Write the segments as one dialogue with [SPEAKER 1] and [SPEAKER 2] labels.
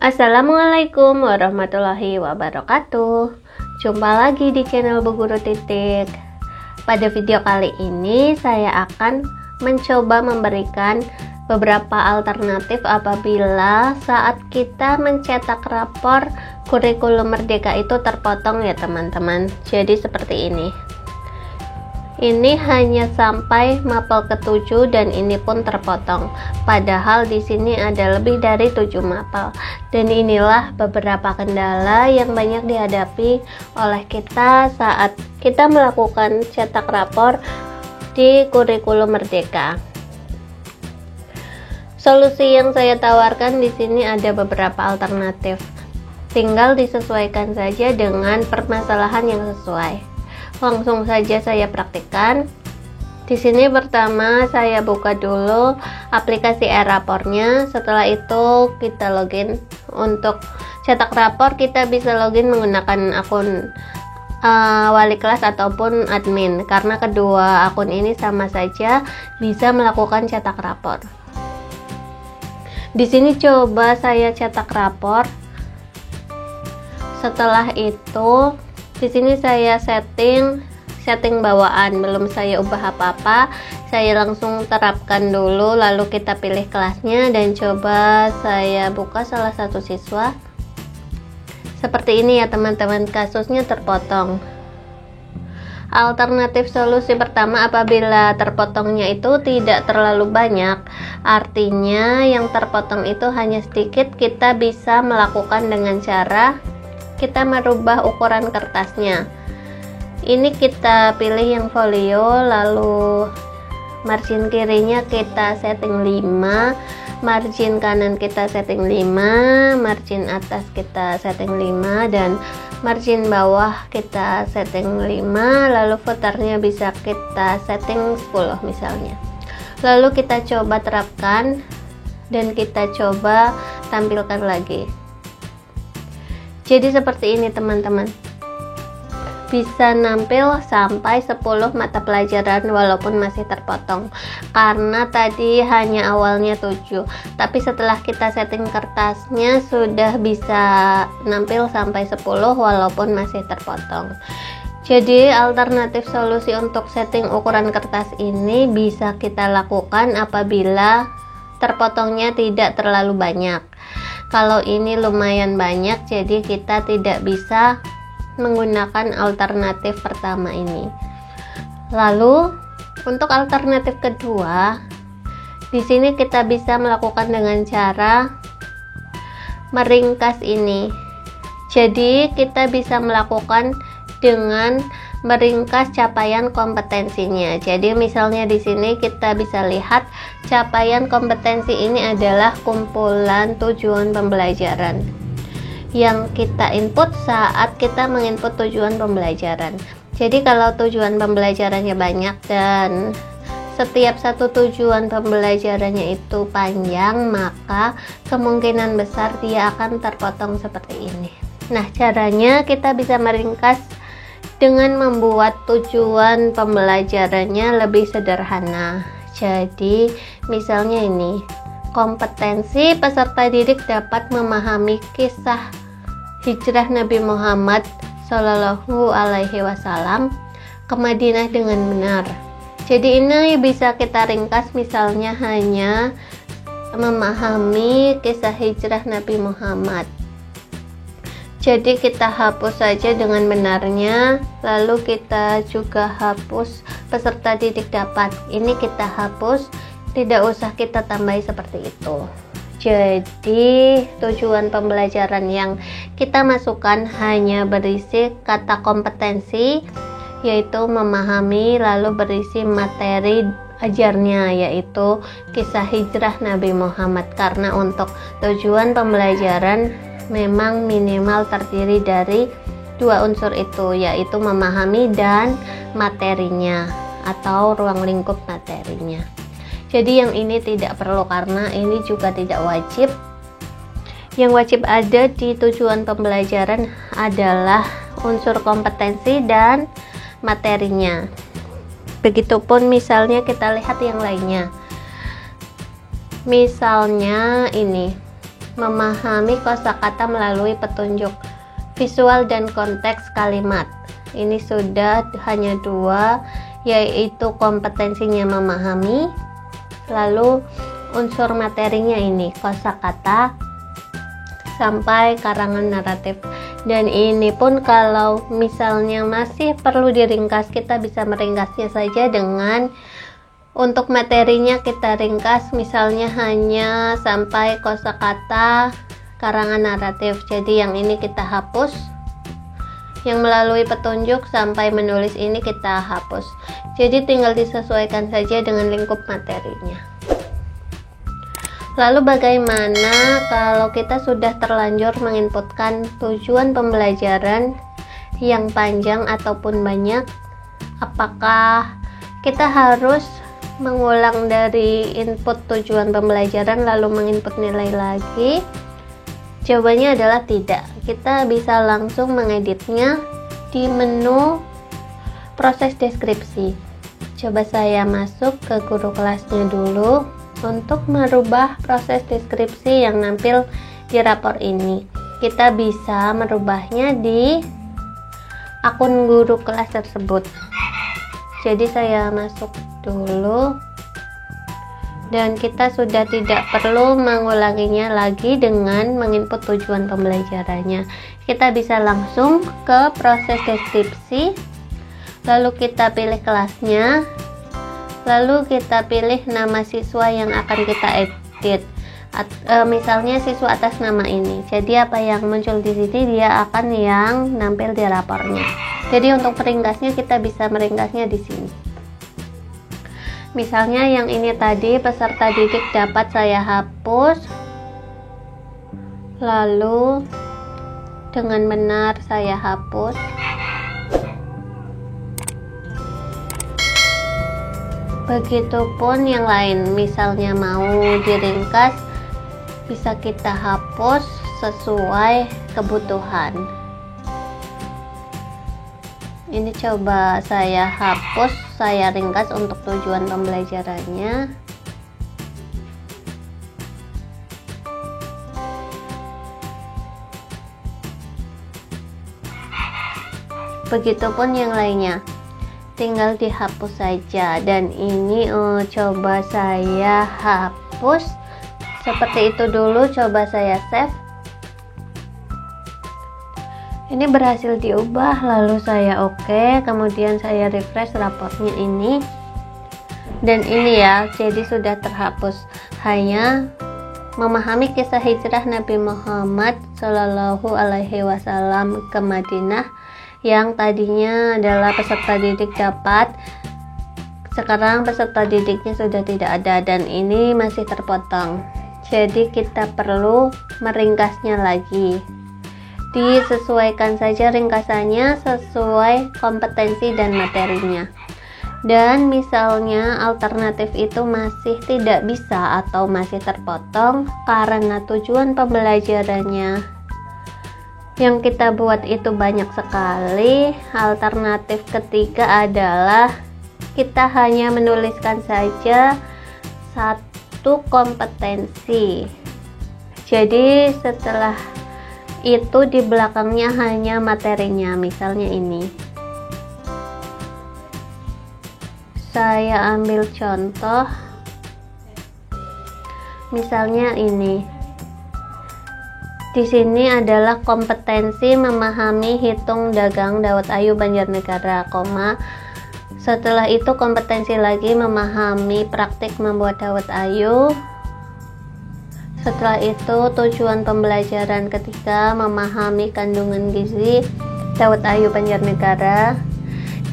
[SPEAKER 1] Assalamualaikum warahmatullahi wabarakatuh. Jumpa lagi di channel Bu Guru Titik. Pada video kali ini saya akan mencoba memberikan beberapa alternatif apabila saat kita mencetak rapor kurikulum merdeka itu terpotong ya teman-teman. Jadi seperti ini. Ini hanya sampai mapel ke-7 dan ini pun terpotong. Padahal di sini ada lebih dari 7 mapel. Dan inilah beberapa kendala yang banyak dihadapi oleh kita saat kita melakukan cetak rapor di kurikulum merdeka. Solusi yang saya tawarkan di sini ada beberapa alternatif. Tinggal disesuaikan saja dengan permasalahan yang sesuai. Langsung saja saya praktikkan. Di sini pertama saya buka dulu aplikasi e-rapornya. Setelah itu kita login. Untuk cetak rapor kita bisa login menggunakan akun wali kelas ataupun admin, karena kedua akun ini sama saja bisa melakukan cetak rapor. Di sini coba saya cetak rapor. Setelah itu di sini saya setting bawaan, belum saya ubah apa-apa. Saya langsung terapkan dulu, lalu kita pilih kelasnya dan coba saya buka salah satu siswa. Seperti ini ya teman-teman, kasusnya terpotong. Alternatif solusi pertama, apabila terpotongnya itu tidak terlalu banyak, artinya yang terpotong itu hanya sedikit, kita bisa melakukan dengan cara kita merubah ukuran kertasnya. Ini kita pilih yang folio, lalu margin kirinya kita setting 5, margin kanan kita setting 5, margin atas kita setting 5, dan margin bawah kita setting 5, lalu footernya bisa kita setting 10 misalnya. Lalu kita coba terapkan dan kita coba tampilkan lagi. Jadi seperti ini teman-teman, bisa nampil sampai 10 mata pelajaran walaupun masih terpotong, karena tadi hanya awalnya 7, tapi setelah kita setting kertasnya sudah bisa nampil sampai 10 walaupun masih terpotong. Jadi alternatif solusi untuk setting ukuran kertas ini bisa kita lakukan apabila terpotongnya tidak terlalu banyak. Kalau ini lumayan banyak, jadi kita tidak bisa menggunakan alternatif pertama ini. Lalu untuk alternatif kedua, di sini kita bisa melakukan dengan cara meringkas ini. Jadi kita bisa melakukan dengan meringkas capaian kompetensinya. Jadi misalnya di sini kita bisa lihat capaian kompetensi ini adalah kumpulan tujuan pembelajaran yang kita input saat kita menginput tujuan pembelajaran. Jadi kalau tujuan pembelajarannya banyak dan setiap satu tujuan pembelajarannya itu panjang, maka kemungkinan besar dia akan terpotong seperti ini. Nah, caranya kita bisa meringkas dengan membuat tujuan pembelajarannya lebih sederhana. Jadi misalnya ini, kompetensi peserta didik dapat memahami kisah hijrah Nabi Muhammad Shallallahu Alaihi Wasallam ke Madinah dengan benar. Jadi ini bisa kita ringkas, misalnya hanya memahami kisah hijrah Nabi Muhammad. Jadi kita hapus saja dengan benarnya, lalu kita juga hapus peserta didik dapat. Ini kita hapus, tidak usah kita tambahi seperti itu. Jadi tujuan pembelajaran yang kita masukkan hanya berisi kata kompetensi, yaitu memahami, lalu berisi materi ajarnya, yaitu kisah hijrah Nabi Muhammad. Karena untuk tujuan pembelajaran memang minimal terdiri dari 2 unsur itu, yaitu memahami dan materinya atau ruang lingkup materinya. Jadi yang ini tidak perlu karena ini juga tidak wajib. Yang wajib ada di tujuan pembelajaran adalah unsur kompetensi dan materinya. Begitupun misalnya kita lihat yang lainnya. Misalnya ini, memahami kosakata melalui petunjuk visual dan konteks kalimat. Ini sudah hanya 2, yaitu kompetensinya memahami, lalu unsur materinya ini kosakata sampai karangan naratif. Dan ini pun kalau misalnya masih perlu diringkas, kita bisa meringkasnya saja dengan untuk materinya kita ringkas misalnya hanya sampai kosakata karangan naratif. Jadi yang ini kita hapus, yang melalui petunjuk sampai menulis ini kita hapus. Jadi tinggal disesuaikan saja dengan lingkup materinya. Lalu bagaimana kalau kita sudah terlanjur menginputkan tujuan pembelajaran yang panjang ataupun banyak? Apakah kita harus mengulang dari input tujuan pembelajaran lalu menginput nilai lagi? Jawabannya adalah tidak. Kita bisa langsung mengeditnya di menu proses deskripsi. Coba saya masuk ke guru kelasnya dulu untuk merubah proses deskripsi yang nampil di rapor ini. Kita bisa merubahnya di akun guru kelas tersebut. Jadi saya masuk dulu, dan kita sudah tidak perlu mengulanginya lagi dengan menginput tujuan pembelajarannya. Kita bisa langsung ke proses deskripsi, lalu kita pilih kelasnya, lalu kita pilih nama siswa yang akan kita edit. Misalnya siswa atas nama ini. Jadi apa yang muncul di sini dia akan yang nampil di rapornya. Jadi untuk meringkasnya kita bisa meringkasnya di sini. Misalnya yang ini tadi peserta didik dapat saya hapus, lalu dengan benar saya hapus. Begitupun yang lain, misalnya mau diringkas bisa kita hapus sesuai kebutuhan. Ini coba saya hapus, saya ringkas untuk tujuan pembelajarannya. Begitupun yang lainnya, tinggal dihapus saja. Dan ini coba saya hapus seperti itu dulu, coba saya save. Ini berhasil diubah, lalu saya oke, kemudian saya refresh raportnya ini, dan ini ya, jadi sudah terhapus. Hanya memahami kisah hijrah Nabi Muhammad Shallallahu Alaihi Wasallam ke Madinah, yang tadinya adalah peserta didik dapat, sekarang peserta didiknya sudah tidak ada, dan ini masih terpotong. Jadi kita perlu meringkasnya lagi. Disesuaikan saja ringkasannya sesuai kompetensi dan materinya. Dan misalnya alternatif itu masih tidak bisa atau masih terpotong karena tujuan pembelajarannya yang kita buat itu banyak sekali, alternatif ketiga adalah kita hanya menuliskan saja satu kompetensi. Jadi setelah itu di belakangnya hanya materinya. Misalnya ini, saya ambil contoh, misalnya ini. Di sini adalah kompetensi memahami hitung dagang Dawet Ayu Banjarnegara, setelah itu kompetensi lagi memahami praktik membuat Dawet Ayu. Setelah itu tujuan pembelajaran ketiga memahami kandungan gizi Dawet Ayu Banjarnegara.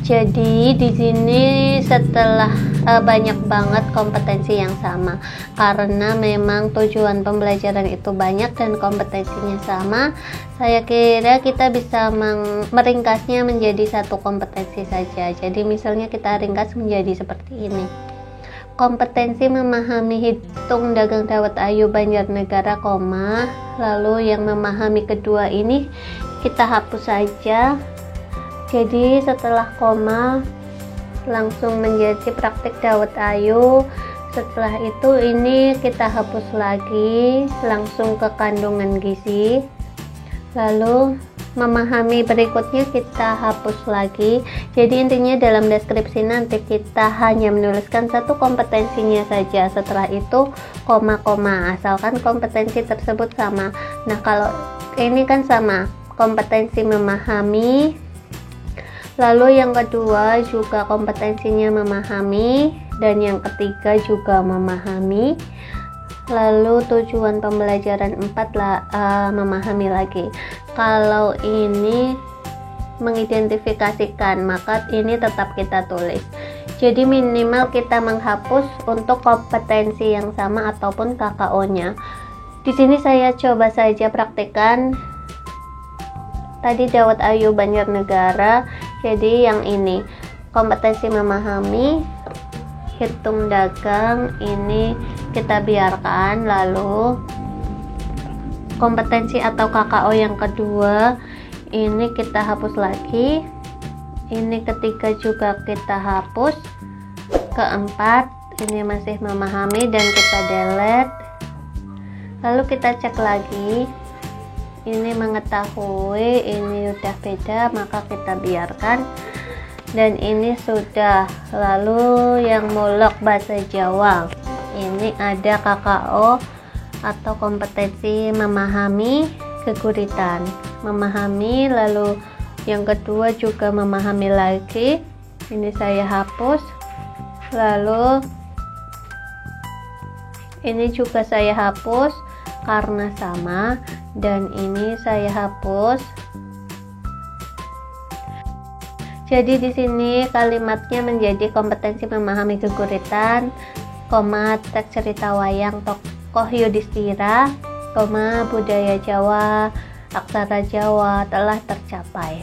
[SPEAKER 1] Jadi di sini setelah banyak banget kompetensi yang sama, karena memang tujuan pembelajaran itu banyak dan kompetensinya sama. Saya kira kita bisa meringkasnya menjadi satu kompetensi saja. Jadi misalnya kita ringkas menjadi seperti ini. Kompetensi memahami hitung dagang Dawet Ayu Banjarnegara, lalu yang memahami kedua ini kita hapus saja. Jadi setelah koma langsung menjadi praktik Dawet Ayu Setelah itu ini kita hapus lagi langsung ke kandungan gizi. Lalu memahami berikutnya kita hapus lagi. Jadi intinya dalam deskripsi nanti kita hanya menuliskan satu kompetensinya saja. Setelah itu koma-koma, asalkan kompetensi tersebut sama. Nah kalau ini kan sama, kompetensi memahami. Lalu yang kedua juga kompetensinya memahami, dan yang ketiga juga memahami. Lalu tujuan pembelajaran 4 memahami lagi. Kalau ini mengidentifikasikan, maka ini tetap kita tulis. Jadi minimal kita menghapus untuk kompetensi yang sama ataupun KKO-nya. Di sini saya coba saja praktekkan. Tadi Dawat Ayu Banjarnegara. Jadi yang ini kompetensi memahami, hitung dagang ini kita biarkan. Lalu kompetensi atau KKO yang kedua ini kita hapus lagi. Ini ketiga juga kita hapus. Keempat ini masih memahami dan kita delete. Lalu kita cek lagi, ini mengetahui, ini udah beda, maka kita biarkan. Dan ini sudah. Lalu yang mulok bahasa Jawa, ini ada KKO atau kompetensi memahami keguritan, memahami. Lalu yang kedua juga memahami lagi, ini saya hapus. Lalu ini juga saya hapus karena sama, dan ini saya hapus. Jadi di sini kalimatnya menjadi kompetensi memahami keguritan, koma teks cerita wayang tokoh Yudhistira, koma budaya Jawa, aksara Jawa telah tercapai.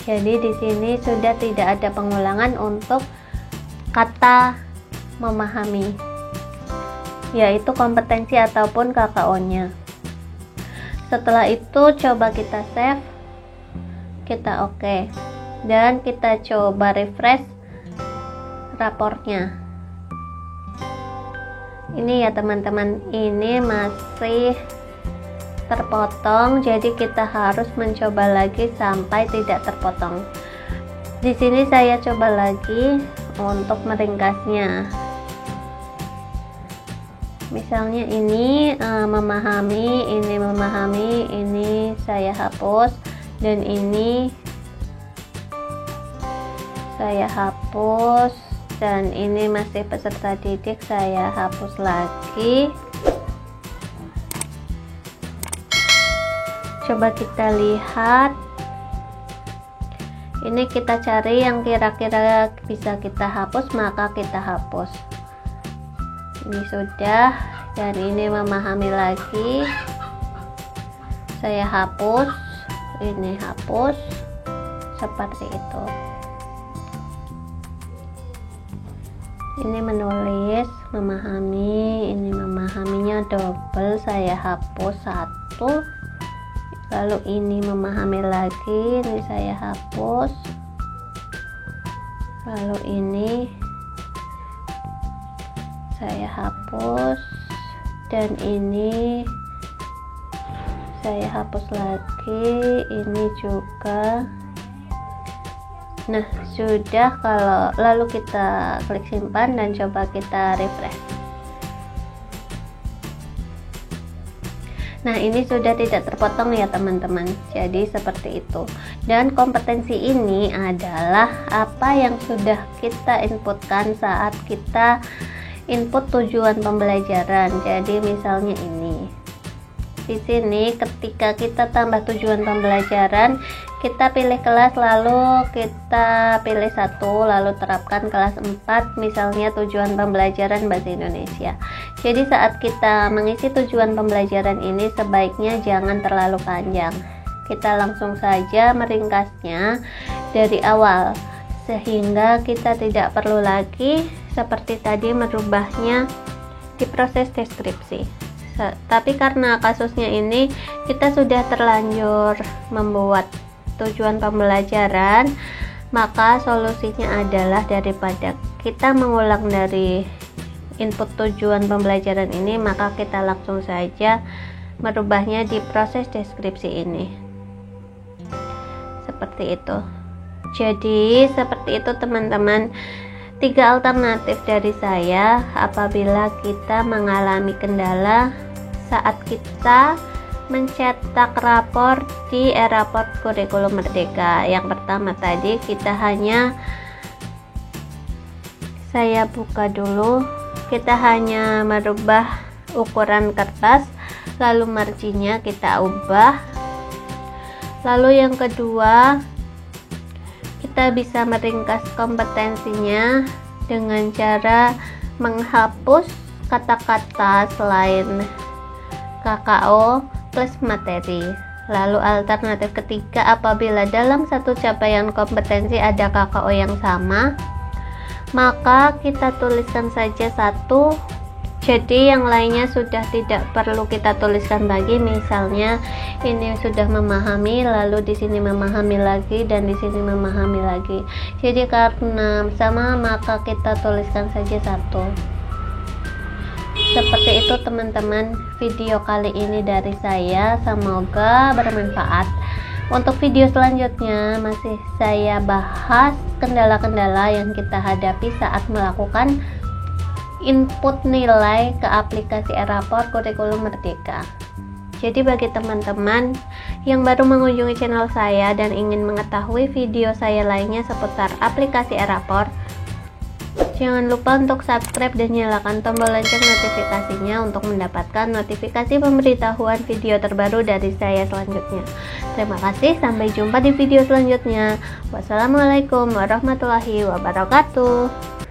[SPEAKER 1] Jadi di sini sudah tidak ada pengulangan untuk kata memahami, yaitu kompetensi ataupun KKO-nya. Setelah itu coba kita save, kita oke, dan kita coba refresh raportnya. Ini ya teman-teman, ini masih terpotong, jadi kita harus mencoba lagi sampai tidak terpotong. Di sini saya coba lagi untuk meringkasnya. Misalnya ini memahami, ini saya hapus, dan ini saya hapus, dan ini masih peserta didik, saya hapus lagi. Coba kita lihat, ini kita cari yang kira-kira bisa kita hapus, maka kita hapus. Ini sudah, dan ini memahami lagi, saya hapus, ini hapus, seperti itu. Ini menulis, memahami, ini memahaminya double, saya hapus satu. Lalu ini memahami lagi, ini saya hapus. Lalu ini saya hapus, dan ini saya hapus lagi, ini juga. Nah sudah. Kalau lalu kita klik simpan dan coba kita refresh. Nah ini sudah tidak terpotong ya teman-teman. Jadi seperti itu. Dan kompetensi ini adalah apa yang sudah kita inputkan saat kita input tujuan pembelajaran. Jadi misalnya ini di sini ketika kita tambah tujuan pembelajaran, kita pilih kelas, lalu kita pilih satu, lalu terapkan kelas 4, misalnya tujuan pembelajaran bahasa Indonesia. Jadi saat kita mengisi tujuan pembelajaran ini sebaiknya jangan terlalu panjang, kita langsung saja meringkasnya dari awal, sehingga kita tidak perlu lagi seperti tadi merubahnya di proses deskripsi. Tapi karena kasusnya ini kita sudah terlanjur membuat tujuan pembelajaran, maka solusinya adalah daripada kita mengulang dari input tujuan pembelajaran ini, maka kita langsung saja merubahnya di proses deskripsi ini. Seperti itu. Jadi seperti itu teman-teman, 3 alternatif dari saya apabila kita mengalami kendala saat kita mencetak rapor di e-rapor kurikulum merdeka. Yang pertama tadi saya buka dulu, kita hanya merubah ukuran kertas, lalu marginnya kita ubah. Lalu yang kedua, kita bisa meringkas kompetensinya dengan cara menghapus kata-kata selain KKO plus materi. Lalu alternatif ketiga, apabila dalam satu capaian kompetensi ada KKO yang sama, maka kita tuliskan saja satu, jadi yang lainnya sudah tidak perlu kita tuliskan lagi. Misalnya ini sudah memahami, lalu di sini memahami lagi, dan di sini memahami lagi. Jadi karena sama, maka kita tuliskan saja satu. Seperti itu teman-teman, video kali ini dari saya, semoga bermanfaat. Untuk video selanjutnya masih saya bahas kendala-kendala yang kita hadapi saat melakukan input nilai ke aplikasi e-rapor kurikulum merdeka. Jadi bagi teman-teman yang baru mengunjungi channel saya dan ingin mengetahui video saya lainnya seputar aplikasi e-rapor, jangan lupa untuk subscribe dan nyalakan tombol lonceng notifikasinya untuk mendapatkan notifikasi pemberitahuan video terbaru dari saya selanjutnya. Terima kasih, sampai jumpa di video selanjutnya. Wassalamualaikum warahmatullahi wabarakatuh.